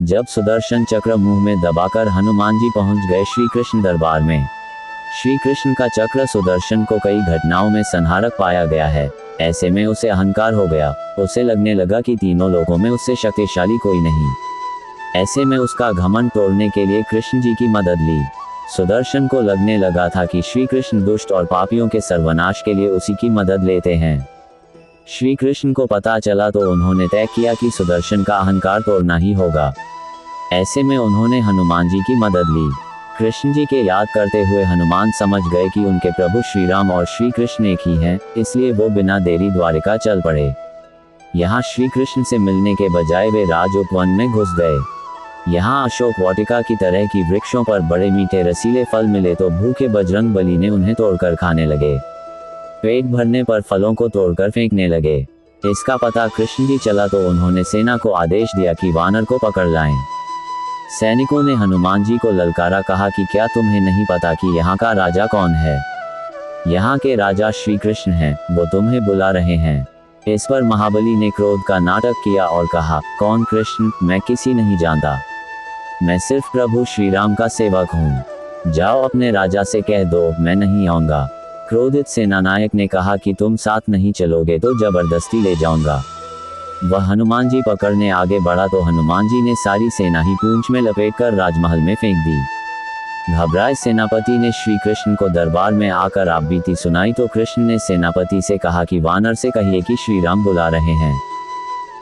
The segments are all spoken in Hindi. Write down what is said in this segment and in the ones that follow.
जब सुदर्शन चक्र मुंह में दबाकर हनुमान जी पहुंच गए श्री कृष्ण दरबार में। श्री कृष्ण का चक्र सुदर्शन को कई घटनाओं में संहारक पाया गया है। ऐसे में उसे अहंकार हो गया। उसे लगने लगा कि तीनों लोगों में उससे शक्तिशाली कोई नहीं। ऐसे में उसका घमंड तोड़ने के लिए कृष्ण जी की मदद ली। सुदर्शन को लगने लगा था कि श्री कृष्ण दुष्ट और पापियों के सर्वनाश के लिए उसी की मदद लेते हैं। श्री कृष्ण को पता चला तो उन्होंने तय किया कि सुदर्शन का अहंकार तोड़ना ही होगा। ऐसे में उन्होंने हनुमान जी की मदद ली। कृष्ण जी के याद करते हुए हनुमान समझ गए कि उनके प्रभु श्री राम और श्री कृष्ण एक ही हैं, इसलिए वो बिना देरी द्वारिका चल पड़े। यहाँ श्री कृष्ण से मिलने के बजाय वे राज उपवन में घुस गए। यहाँ अशोक वाटिका की तरह की वृक्षों पर बड़े मीठे रसीले फल मिले तो भूखे बजरंग बली ने उन्हें तोड़कर खाने लगे। पेट भरने पर फलों को तोड़कर फेंकने लगे। इसका पता कृष्ण जी चला तो उन्होंने सेना को आदेश दिया कि वानर को पकड़ लाएं। सैनिकों ने हनुमान जी को ललकारा, कहा कि क्या तुम्हें नहीं पता कि यहाँ का राजा कौन है? यहाँ के राजा श्री कृष्ण हैं, वो तुम्हें बुला रहे हैं। इस पर महाबली ने क्रोध का नाटक किया और कहा, कौन कृष्ण? मैं किसी नहीं जानता। मैं सिर्फ प्रभु श्री राम का सेवक हूँ। जाओ अपने राजा से कह दो मैं नहीं आऊंगा। क्रोधित सेनानायक ने कहा कि तुम साथ नहीं चलोगे तो जबरदस्ती ले जाऊंगा। वह हनुमान जी पकड़ने आगे बढ़ा तो हनुमान जी ने सारी सेना ही पूंछ में लपेटकर राजमहल में फेंक दी। घबराए सेनापति ने श्री कृष्ण को दरबार में आकर आप बीती सुनाई तो कृष्ण ने सेनापति से कहा कि वानर से कहिए कि श्री राम बुला रहे हैं।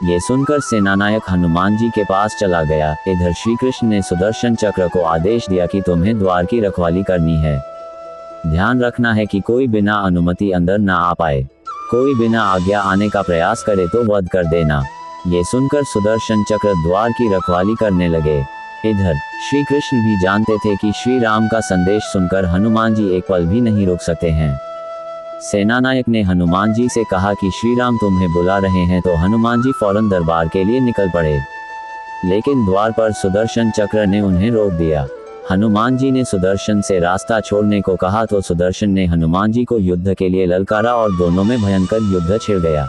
ये सुनकर सेनानायक हनुमान जी के पास चला गया। इधर श्री कृष्ण ने सुदर्शन चक्र को आदेश दिया कि तुम्हें द्वार की रखवाली करनी है। ध्यान रखना है कि कोई बिना अनुमति अंदर ना आ पाए। कोई बिना आज्ञा आने का प्रयास करे तो वध कर देना। ये सुनकर सुदर्शन चक्र द्वार की रखवाली करने लगे। इधर श्री कृष्ण भी जानते थे कि श्री राम का संदेश सुनकर हनुमान जी एक पल भी नहीं रुक सकते हैं। सेनानायक ने हनुमान जी से कहा कि श्री राम तुम्हें बुला रहे हैं तो हनुमान जी फौरन दरबार के लिए निकल पड़े। लेकिन द्वार पर सुदर्शन चक्र ने उन्हें रोक दिया। हनुमान जी ने सुदर्शन से रास्ता छोड़ने को कहा तो सुदर्शन ने हनुमान जी को युद्ध के लिए ललकारा और दोनों में भयंकर युद्ध छिड़ गया।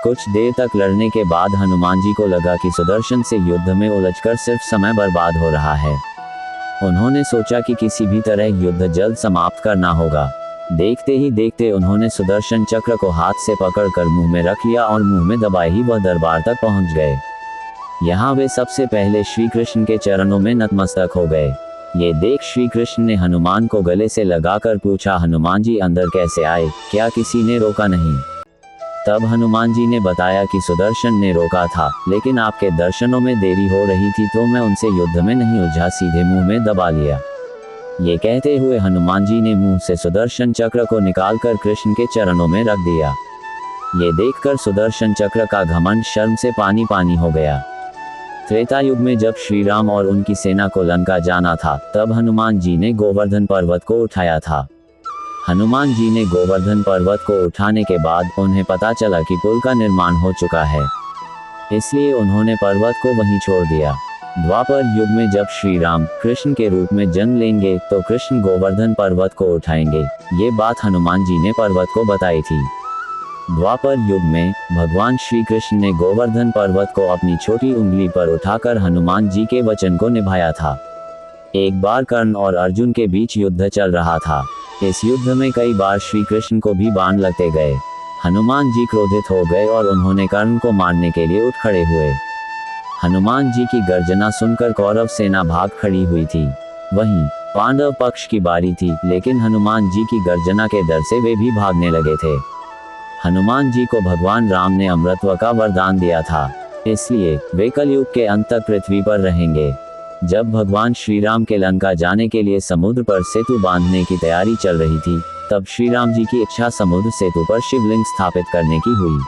कुछ देर तक लड़ने के बाद हनुमान जी को लगा कि सुदर्शन से युद्ध में उलझकर सिर्फ समय बर्बाद हो रहा है। उन्होंने सोचा कि किसी भी तरह युद्ध जल्द समाप्त करना होगा। देखते ही देखते उन्होंने सुदर्शन चक्र को हाथ से पकड़कर मुंह में रख लिया और मुंह में दबाए ही वह दरबार तक पहुंच गए। यहाँ वे सबसे पहले श्री कृष्ण के चरणों में नतमस्तक हो गए। ये देख श्री कृष्ण ने हनुमान को गले से लगाकर पूछा, हनुमान जी अंदर कैसे आए? क्या किसी ने रोका नहीं? तब हनुमान जी ने बताया कि सुदर्शन ने रोका था, लेकिन आपके दर्शनों में देरी हो रही थी तो मैं उनसे युद्ध में नहीं उलझा, सीधे मुंह में दबा लिया। ये कहते हुए हनुमान जी ने मुंह से सुदर्शन चक्र को निकालकर कृष्ण के चरणों में रख दिया। ये देखकर सुदर्शन चक्र का घमंड शर्म से पानी पानी हो गया। त्रेता युग में जब श्री राम और उनकी सेना को लंका जाना था तब हनुमान जी ने गोवर्धन पर्वत को उठाया था। हनुमान जी ने गोवर्धन पर्वत को उठाने के बाद उन्हें पता चला कि पुल का निर्माण हो चुका है, इसलिए उन्होंने पर्वत को वहीं छोड़ दिया। द्वापर युग में जब श्री राम कृष्ण के रूप में जन्म लेंगे तो कृष्ण गोवर्धन पर्वत को उठाएंगे। ये बात हनुमान जी ने पर्वत को बताई थी। द्वापर युग में भगवान श्री कृष्ण ने गोवर्धन पर्वत को अपनी छोटी उंगली पर उठाकर हनुमान जी के वचन को निभाया था। एक बार कर्ण और अर्जुन के बीच युद्ध चल रहा था। इस युद्ध में कई बार श्री कृष्ण को भी बाण लगते गए। हनुमान जी क्रोधित हो गए और उन्होंने कर्ण को मारने के लिए उठ खड़े हुए। हनुमान जी की गर्जना सुनकर कौरव सेना भाग खड़ी हुई थी। वहीं पांडव पक्ष की बारी थी, लेकिन हनुमान जी की गर्जना के डर से वे भी भागने लगे थे। हनुमान जी को भगवान राम ने अमृतत्व का वरदान दिया था, इसलिए वे कलयुग के अंत तक पृथ्वी पर रहेंगे। जब भगवान श्री राम के लंका जाने के लिए समुद्र पर सेतु बांधने की तैयारी चल रही थी तब श्री राम जी की इच्छा समुद्र सेतु पर शिवलिंग स्थापित करने की हुई।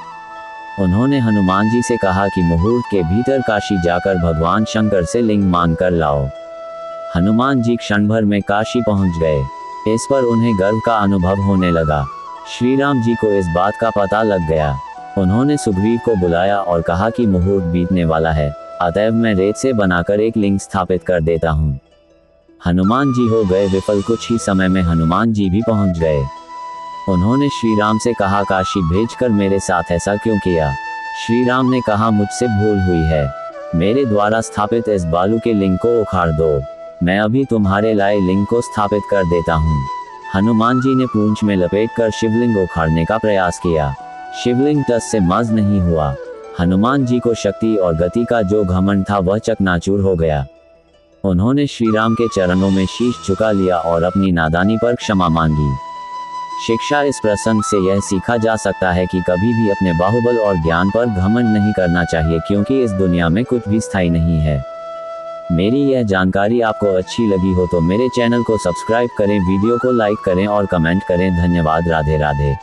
उन्होंने हनुमान जी से कहा कि मुहूर्त के भीतर काशी जाकर भगवान शंकर से लिंग मांग कर लाओ। हनुमान जी क्षण भर में काशी पहुंच गए। इस पर उन्हें गर्व का अनुभव होने लगा। श्री राम जी को इस बात का पता लग गया। उन्होंने सुग्रीव को बुलाया और कहा कि मुहूर्त बीतने वाला है, अतएव मैं रेत से बनाकर एक लिंग स्थापित कर देता हूँ। हनुमान जी हो गए विफल। कुछ ही समय में हनुमान जी भी पहुंच गए। उन्होंने श्री राम से कहा, काशी भेजकर मेरे साथ ऐसा क्यों किया? श्री राम ने कहा, मुझसे भूल हुई है। मेरे द्वारा स्थापित इस बालू के लिंग को उखाड़ दो। मैं अभी तुम्हारे लाए लिंग को स्थापित कर देता हूँ। हनुमान जी ने पूंछ में लपेटकर शिवलिंग उखाड़ने का प्रयास किया। शिवलिंग टस से मस नहीं हुआ। हनुमान जी को शक्ति और गति का जो घमंड था वह चकनाचूर हो गया। उन्होंने श्री राम के चरणों में शीश झुका लिया और अपनी नादानी पर क्षमा मांगी। शिक्षा इस प्रसंग से यह सीखा जा सकता है कि कभी भी अपने बाहुबल और ज्ञान पर घमंड नहीं करना चाहिए, क्योंकि इस दुनिया में कुछ भी स्थायी नहीं है। मेरी यह जानकारी आपको अच्छी लगी हो तो मेरे चैनल को सब्सक्राइब करें, वीडियो को लाइक करें और कमेंट करें। धन्यवाद। राधे राधे।